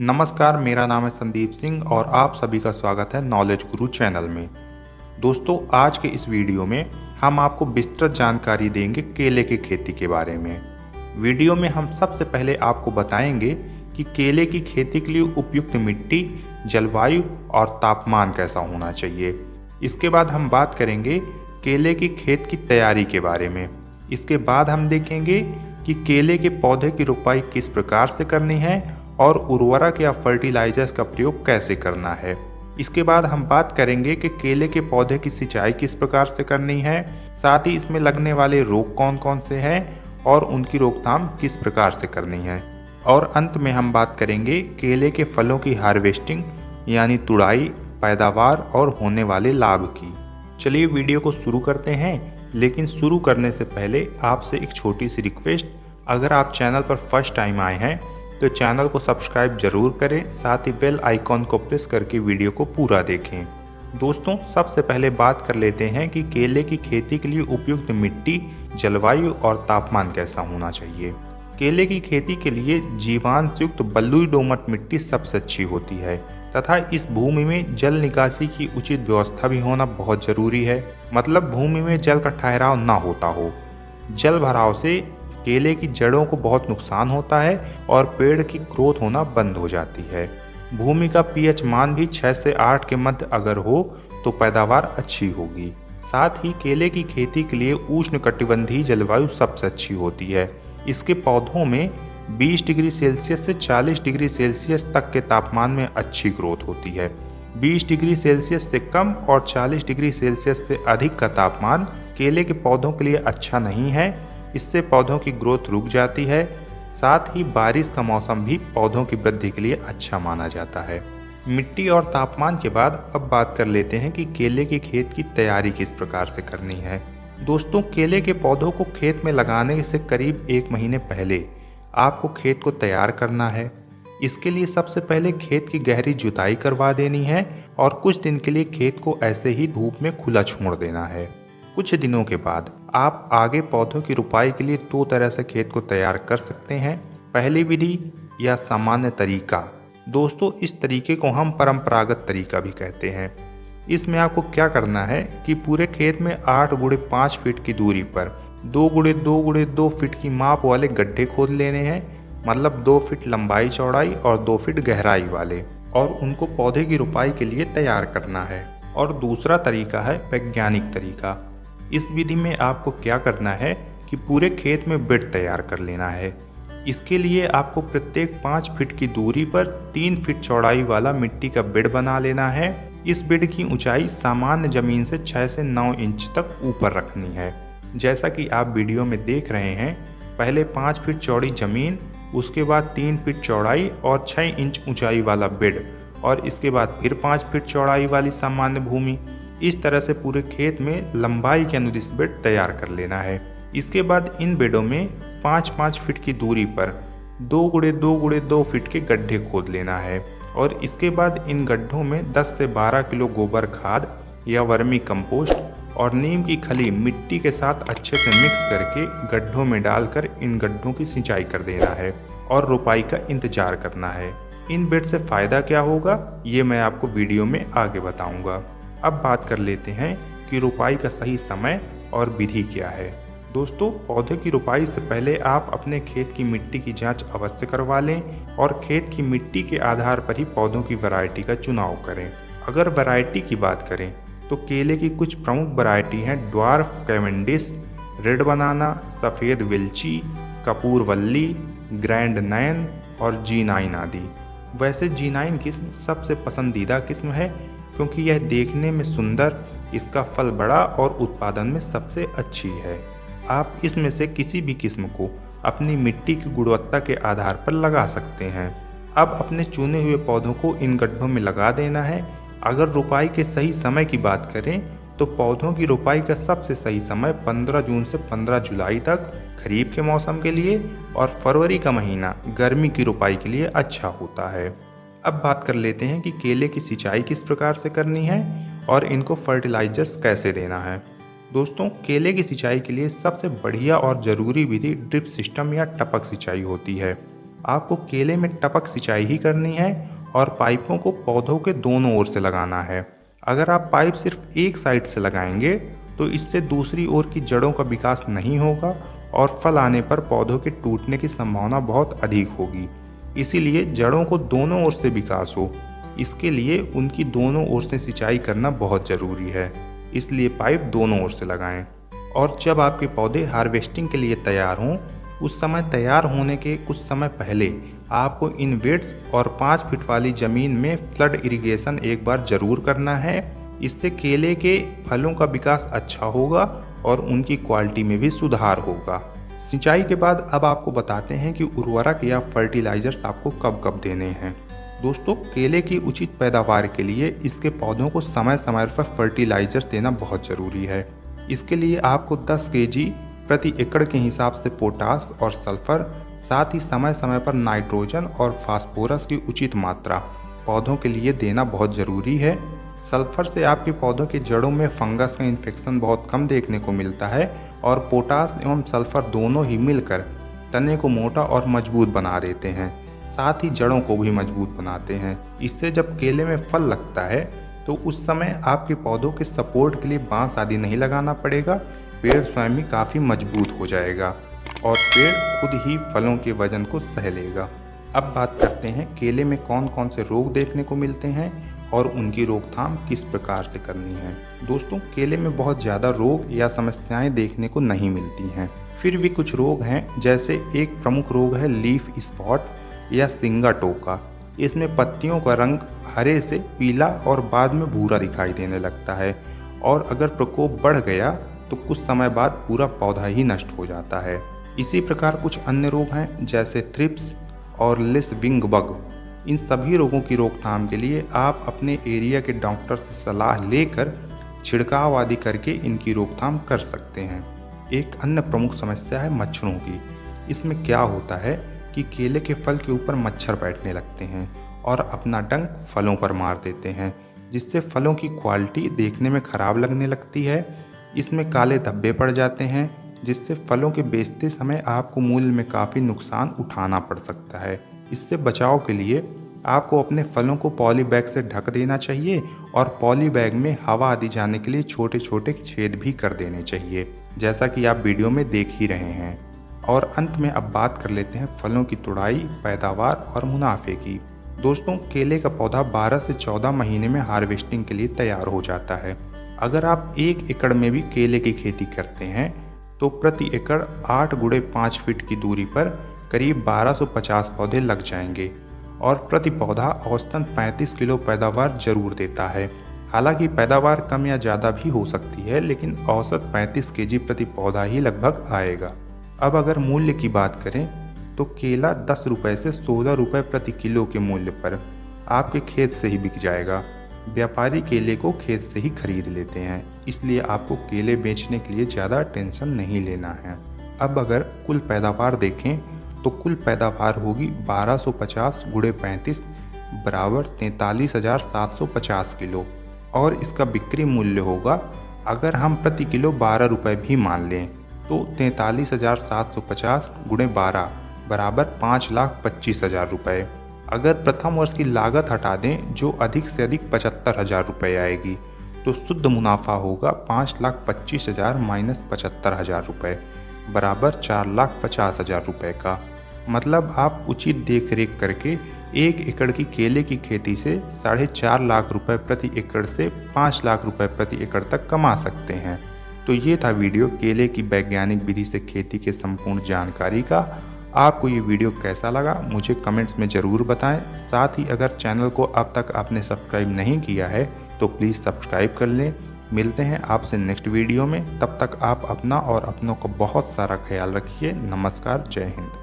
नमस्कार, मेरा नाम है संदीप सिंह और आप सभी का स्वागत है नॉलेज गुरु चैनल में। दोस्तों, आज के इस वीडियो में हम आपको विस्तृत जानकारी देंगे केले की खेती के बारे में। वीडियो में हम सबसे पहले आपको बताएंगे कि केले की खेती के लिए उपयुक्त मिट्टी, जलवायु और तापमान कैसा होना चाहिए। इसके बाद हम बात करेंगे केले की खेत की तैयारी के बारे में। इसके बाद हम देखेंगे कि केले के पौधे की रोपाई किस प्रकार से करनी है और उर्वरक या फर्टिलाइजर्स का प्रयोग कैसे करना है। इसके बाद हम बात करेंगे कि केले के पौधे की सिंचाई किस प्रकार से करनी है, साथ ही इसमें लगने वाले रोग कौन कौन से हैं और उनकी रोकथाम किस प्रकार से करनी है। और अंत में हम बात करेंगे केले के फलों की हार्वेस्टिंग यानी तुड़ाई, पैदावार और होने वाले लाभ की। चलिए वीडियो को शुरू करते हैं, लेकिन शुरू करने से पहले आपसे एक छोटी सी रिक्वेस्ट, अगर आप चैनल पर फर्स्ट टाइम आए हैं तो चैनल को सब्सक्राइब जरूर करें, साथ ही बेल आइकॉन को प्रेस करके वीडियो को पूरा देखें। दोस्तों, सबसे पहले बात कर लेते हैं कि केले की खेती के लिए उपयुक्त मिट्टी, जलवायु और तापमान कैसा होना चाहिए। केले की खेती के लिए जीवांश युक्त बलुई दोमट मिट्टी सबसे अच्छी होती है तथा इस भूमि में जल निकासी की उचित व्यवस्था भी होना बहुत जरूरी है। मतलब भूमि में जल का ठहराव ना होता हो। जल भराव से केले की जड़ों को बहुत नुकसान होता है और पेड़ की ग्रोथ होना बंद हो जाती है। भूमि का पीएच मान भी 6 से 8 के मध्य अगर हो तो पैदावार अच्छी होगी। साथ ही केले की खेती के लिए उष्णकटिबंधीय जलवायु सबसे अच्छी होती है। इसके पौधों में 20 डिग्री सेल्सियस से 40 डिग्री सेल्सियस तक के तापमान में अच्छी ग्रोथ होती है। 20 डिग्री सेल्सियस से कम और 40 डिग्री सेल्सियस से अधिक का तापमान केले के पौधों के लिए अच्छा नहीं है। इससे पौधों की ग्रोथ रुक जाती है। साथ ही बारिश का मौसम भी पौधों की वृद्धि के लिए अच्छा माना जाता है। मिट्टी और तापमान के बाद अब बात कर लेते हैं कि केले की खेत की तैयारी किस प्रकार से करनी है। दोस्तों, केले के पौधों को खेत में लगाने से करीब 1 महीने पहले आपको खेत को तैयार करना है। इसके लिए सबसे पहले खेत की गहरी जुताई करवा देनी है और कुछ दिन के लिए खेत को ऐसे ही धूप में खुला छोड़ देना है। कुछ दिनों के बाद आप आगे पौधों की रोपाई के लिए 2 तरह से खेत को तैयार कर सकते हैं। पहली विधि या सामान्य तरीका। दोस्तों, इस तरीके को हम परंपरागत तरीका भी कहते हैं। इसमें आपको क्या करना है कि पूरे खेत में 8 गुणे 5 फीट की दूरी पर 2 गुणे 2 गुणे 2 फीट की माप वाले गड्ढे खोद लेने हैं। मतलब 2 फीट लंबाई चौड़ाई और 2 फीट गहराई वाले, और उनको पौधे की रोपाई के लिए तैयार करना है। और दूसरा तरीका है वैज्ञानिक तरीका। इस विधि में आपको क्या करना है कि पूरे खेत में बेड तैयार कर लेना है। इसके लिए आपको प्रत्येक 5 फीट की दूरी पर 3 फीट चौड़ाई वाला मिट्टी का बेड बना लेना है। इस बेड की ऊंचाई सामान्य जमीन से 6 से 9 इंच तक ऊपर रखनी है। जैसा कि आप वीडियो में देख रहे हैं, पहले 5 फीट चौड़ी जमीन, उसके बाद 3 फीट चौड़ाई और 6 इंच ऊंचाई वाला बेड, और इसके बाद फिर 5 फीट चौड़ाई वाली सामान्य भूमि। इस तरह से पूरे खेत में लंबाई के अनुदिश बेड तैयार कर लेना है। इसके बाद इन बेडों में 5-5 फीट की दूरी पर 2 गुणे 2 गुणे 2 फीट के गड्ढे खोद लेना है, और इसके बाद इन गड्ढों में 10 से 12 किलो गोबर खाद या वर्मी कंपोस्ट और नीम की खली मिट्टी के साथ अच्छे से मिक्स करके गड्ढों में डालकर इन गड्ढों की सिंचाई कर देना है और रोपाई का इंतजार करना है। इन बेड से फ़ायदा क्या होगा, ये मैं आपको वीडियो में आगे बताऊंगा। अब बात कर लेते हैं कि रोपाई का सही समय और विधि क्या है। दोस्तों, पौधे की रोपाई से पहले आप अपने खेत की मिट्टी की जांच अवश्य करवा लें और खेत की मिट्टी के आधार पर ही पौधों की वैरायटी का चुनाव करें। अगर वैरायटी की बात करें तो केले की कुछ प्रमुख वैरायटी हैं ड्वार्फ कैवेंडिश, रेड बनाना, सफ़ेद विल्ची, कपूरवल्ली, ग्रैंड नैन और G9 आदि। वैसे G9 किस्म सबसे पसंदीदा किस्म है क्योंकि यह देखने में सुंदर, इसका फल बड़ा और उत्पादन में सबसे अच्छी है। आप इसमें से किसी भी किस्म को अपनी मिट्टी की गुणवत्ता के आधार पर लगा सकते हैं। अब अपने चुने हुए पौधों को इन गड्ढों में लगा देना है। अगर रोपाई के सही समय की बात करें तो पौधों की रोपाई का सबसे सही समय 15 जून से 15 जुलाई तक खरीफ के मौसम के लिए, और फरवरी का महीना गर्मी की रोपाई के लिए अच्छा होता है। अब बात कर लेते हैं कि केले की सिंचाई किस प्रकार से करनी है और इनको फर्टिलाइजर्स कैसे देना है। दोस्तों, केले की सिंचाई के लिए सबसे बढ़िया और ज़रूरी विधि ड्रिप सिस्टम या टपक सिंचाई होती है। आपको केले में टपक सिंचाई ही करनी है और पाइपों को पौधों के दोनों ओर से लगाना है। अगर आप पाइप सिर्फ एक साइड से लगाएंगे तो इससे दूसरी ओर की जड़ों का विकास नहीं होगा और फल आने पर पौधों के टूटने की संभावना बहुत अधिक होगी। इसीलिए जड़ों को दोनों ओर से विकास हो, इसके लिए उनकी दोनों ओर से सिंचाई करना बहुत ज़रूरी है। इसलिए पाइप दोनों ओर से लगाएं। और जब आपके पौधे हार्वेस्टिंग के लिए तैयार हों, उस समय तैयार होने के कुछ समय पहले आपको इन बेड्स और 5 फीट वाली ज़मीन में फ्लड इरिगेशन एक बार ज़रूर करना है। इससे केले के फलों का विकास अच्छा होगा और उनकी क्वालिटी में भी सुधार होगा। सिंचाई के बाद अब आपको बताते हैं कि उर्वरक या फर्टिलाइजर्स आपको कब कब देने हैं। दोस्तों, केले की उचित पैदावार के लिए इसके पौधों को समय समय पर फर्टिलाइजर्स देना बहुत ज़रूरी है। इसके लिए आपको 10 केजी प्रति एकड़ के हिसाब से पोटास और सल्फर, साथ ही समय समय पर नाइट्रोजन और फास्फोरस की उचित मात्रा पौधों के लिए देना बहुत ज़रूरी है। सल्फर से आपके पौधों के जड़ों में फंगस का इन्फेक्शन बहुत कम देखने को मिलता है और पोटास एवं सल्फर दोनों ही मिलकर तने को मोटा और मजबूत बना देते हैं, साथ ही जड़ों को भी मजबूत बनाते हैं। इससे जब केले में फल लगता है तो उस समय आपके पौधों के सपोर्ट के लिए बांस आदि नहीं लगाना पड़ेगा। पेड़ स्वयं ही काफ़ी मजबूत हो जाएगा और पेड़ खुद ही फलों के वजन को सह लेगा। अब बात करते हैं केले में कौन कौन से रोग देखने को मिलते हैं और उनकी रोकथाम किस प्रकार से करनी है। दोस्तों, केले में बहुत ज़्यादा रोग या समस्याएं देखने को नहीं मिलती हैं, फिर भी कुछ रोग हैं। जैसे एक प्रमुख रोग है लीफ स्पॉट या सिंगा टोका। इसमें पत्तियों का रंग हरे से पीला और बाद में भूरा दिखाई देने लगता है और अगर प्रकोप बढ़ गया तो कुछ समय बाद पूरा पौधा ही नष्ट हो जाता है। इसी प्रकार कुछ अन्य रोग हैं जैसे थ्रिप्स और लिस विंग बग। इन सभी रोगों की रोकथाम के लिए आप अपने एरिया के डॉक्टर से सलाह लेकर छिड़काव आदि करके इनकी रोकथाम कर सकते हैं। एक अन्य प्रमुख समस्या है मच्छरों की। इसमें क्या होता है कि केले के फल के ऊपर मच्छर बैठने लगते हैं और अपना डंक फलों पर मार देते हैं, जिससे फलों की क्वालिटी देखने में खराब लगने लगती है। इसमें काले धब्बे पड़ जाते हैं, जिससे फलों के बेचते समय आपको मूल्य में काफ़ी नुकसान उठाना पड़ सकता है। इससे बचाव के लिए आपको अपने फलों को पॉली बैग से ढक देना चाहिए और पॉली बैग में हवा आदि जाने के लिए छोटे छोटे छेद भी कर देने चाहिए, जैसा कि आप वीडियो में देख ही रहे हैं। और अंत में अब बात कर लेते हैं फलों की तुड़ाई, पैदावार और मुनाफे की। दोस्तों, केले का पौधा 12 से 14 महीने में हार्वेस्टिंग के लिए तैयार हो जाता है। अगर आप 1 एकड़ में भी केले की खेती करते हैं तो प्रति एकड़ 8 गुणे 5 फीट की दूरी पर करीब 1250 पौधे लग जाएंगे और प्रति पौधा औसतन 35 किलो पैदावार जरूर देता है। हालांकि पैदावार कम या ज़्यादा भी हो सकती है, लेकिन औसत 35 केजी प्रति पौधा ही लगभग आएगा। अब अगर मूल्य की बात करें तो केला 10 रुपये से 16 रुपये प्रति किलो के मूल्य पर आपके खेत से ही बिक जाएगा। व्यापारी केले को खेत से ही खरीद लेते हैं, इसलिए आपको केले बेचने के लिए ज़्यादा टेंशन नहीं लेना है। अब अगर कुल पैदावार देखें तो कुल पैदावार होगी 1250 गुणे 35 बराबर 43,750 किलो और इसका बिक्री मूल्य होगा, अगर हम प्रति किलो 12 रुपये भी मान लें तो 43,750 गुणे 12 बराबर 5,25,000 रुपये। अगर प्रथम वर्ष की लागत हटा दें जो अधिक से अधिक 75,000 रुपये आएगी तो शुद्ध मुनाफा होगा 5,25,000 माइनस 75,000 रुपये बराबर 4,50,000 रुपये का। मतलब आप उचित देख रेख करके 1 एकड़ की केले की खेती से 4.5 लाख रुपये प्रति एकड़ से 5 लाख रुपये प्रति एकड़ तक कमा सकते हैं। तो ये था वीडियो केले की वैज्ञानिक विधि से खेती के संपूर्ण जानकारी का। आपको ये वीडियो कैसा लगा मुझे कमेंट्स में ज़रूर बताएं। साथ ही अगर चैनल को अब तक आपने सब्सक्राइब नहीं किया है तो प्लीज़ सब्सक्राइब कर लें। मिलते हैं आपसे नेक्स्ट वीडियो में, तब तक आप अपना और अपनों का बहुत सारा ख्याल रखिए। नमस्कार, जय हिंद।